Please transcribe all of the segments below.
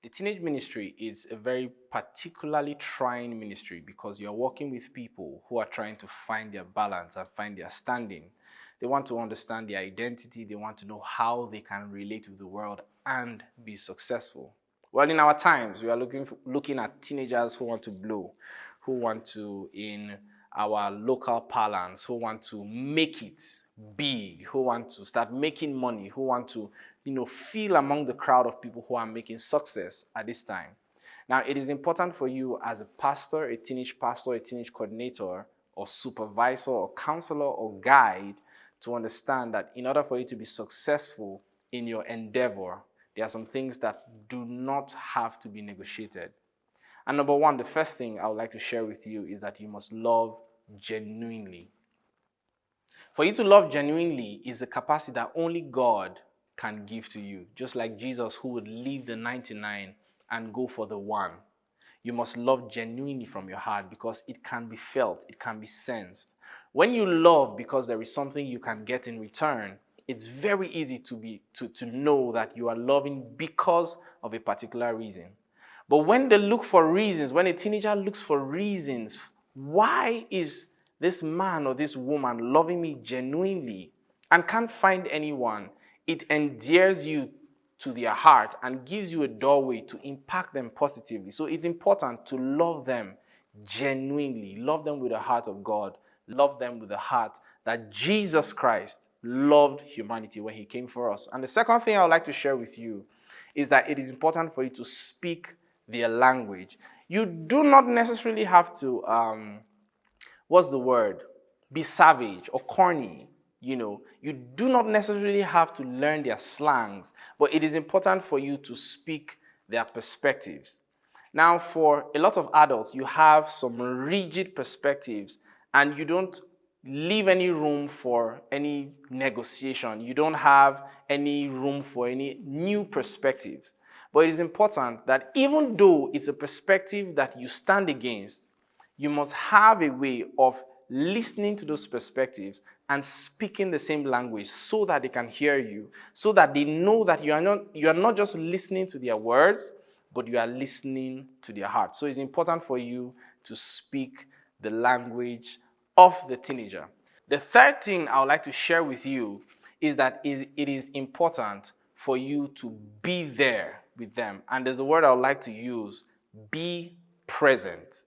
The teenage ministry is a very particularly trying ministry because you're working with people who are trying to find their balance and find their standing. They want to understand their identity. They want to know how they can relate with the world and be successful. Well, in our times, we are looking at teenagers who want to blow, who want to, in our local parlance, who want to make it big, who want to start making money, who want to, feel among the crowd of people who are making success at this time. Now, it is important for you as a pastor, a teenage coordinator, or supervisor, or counselor, or guide to understand that in order for you to be successful in your endeavor, there are some things that do not have to be negotiated. And number one, the first thing I would like to share with you is that you must love genuinely. For you to love genuinely is a capacity that only God can give to you. Just like Jesus, who would leave the 99 and go for the one. You must love genuinely from your heart because it can be felt, it can be sensed. When you love because there is something you can get in return, it's very easy to know that you are loving because of a particular reason. But when they look for reasons, when a teenager looks for reasons, why is this man or this woman loving me genuinely and can't find anyone, it endears you to their heart and gives you a doorway to impact them positively. So it's important to love them genuinely. Love them with the heart of God. Love them with the heart that Jesus Christ loved humanity when he came for us. And the second thing I would like to share with you is that it is important for you to speak their language. You do not necessarily have to, be savage or corny. You do not necessarily have to learn their slangs, but it is important for you to speak their perspectives. Now, for a lot of adults, you have some rigid perspectives and you don't leave any room for any negotiation. You don't have any room for any new perspectives. But it is important that even though it's a perspective that you stand against, you must have a way of listening to those perspectives and speaking the same language so that they can hear you, so that they know that you are not just listening to their words, but you are listening to their heart. So it's important for you to speak the language of the teenager. The third thing I would like to share with you is that it is important for you to be there with them. And there's a word I would like to use: be present.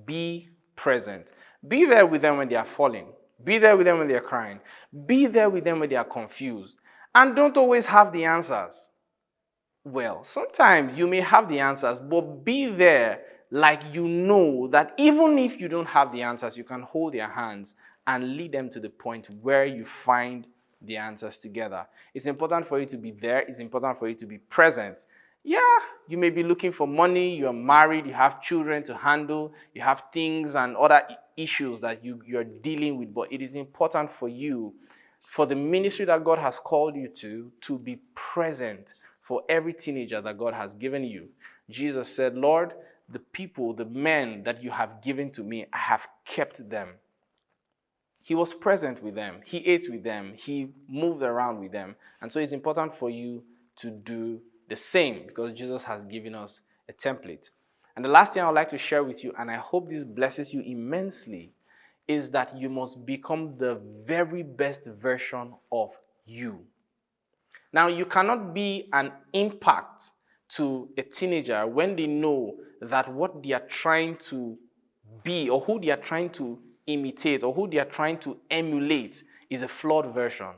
Be present. Be there with them when they are falling. Be there with them when they are crying. Be there with them when they are confused. And don't always have the answers. Well, sometimes you may have the answers, but be there like you know that even if you don't have the answers, you can hold their hands and lead them to the point where you find the answers together. It's important for you to be there. It's important for you to be present. Yeah, you may be looking for money, you're married, you have children to handle, you have things and other issues that you're dealing with, but it is important for you, for the ministry that God has called you to be present for every teenager that God has given you. Jesus said, Lord, the people, the men that you have given to me, I have kept them. He was present with them. He ate with them. He moved around with them. And so it's important for you to do the same because Jesus has given us a template. And the last thing I would like to share with you, and I hope this blesses you immensely, is that you must become the very best version of you. Now, you cannot be an impact to a teenager when they know that what they are trying to be or who they are trying to imitate or who they are trying to emulate is a flawed version.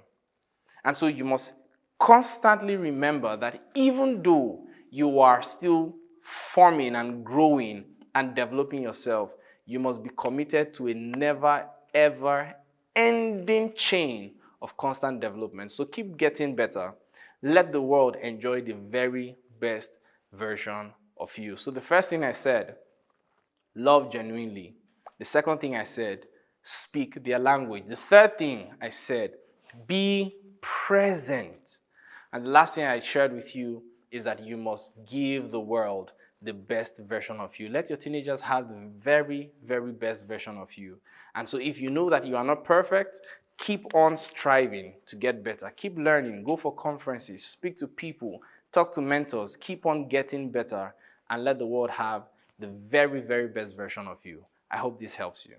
And so you must constantly remember that even though you are still forming and growing and developing yourself, you must be committed to a never ever ending chain of constant development. So keep getting better. Let the world enjoy the very best version of you. So the first thing I said, love genuinely. The second thing I said, speak their language. The third thing I said, be present. And the last thing I shared with you is that you must give the world the best version of you. Let your teenagers have the very, very best version of you. And so if you know that you are not perfect, keep on striving to get better. Keep learning. Go for conferences. Speak to people. talk to mentors, keep on getting better, and let the world have the very, very best version of you. I hope this helps you.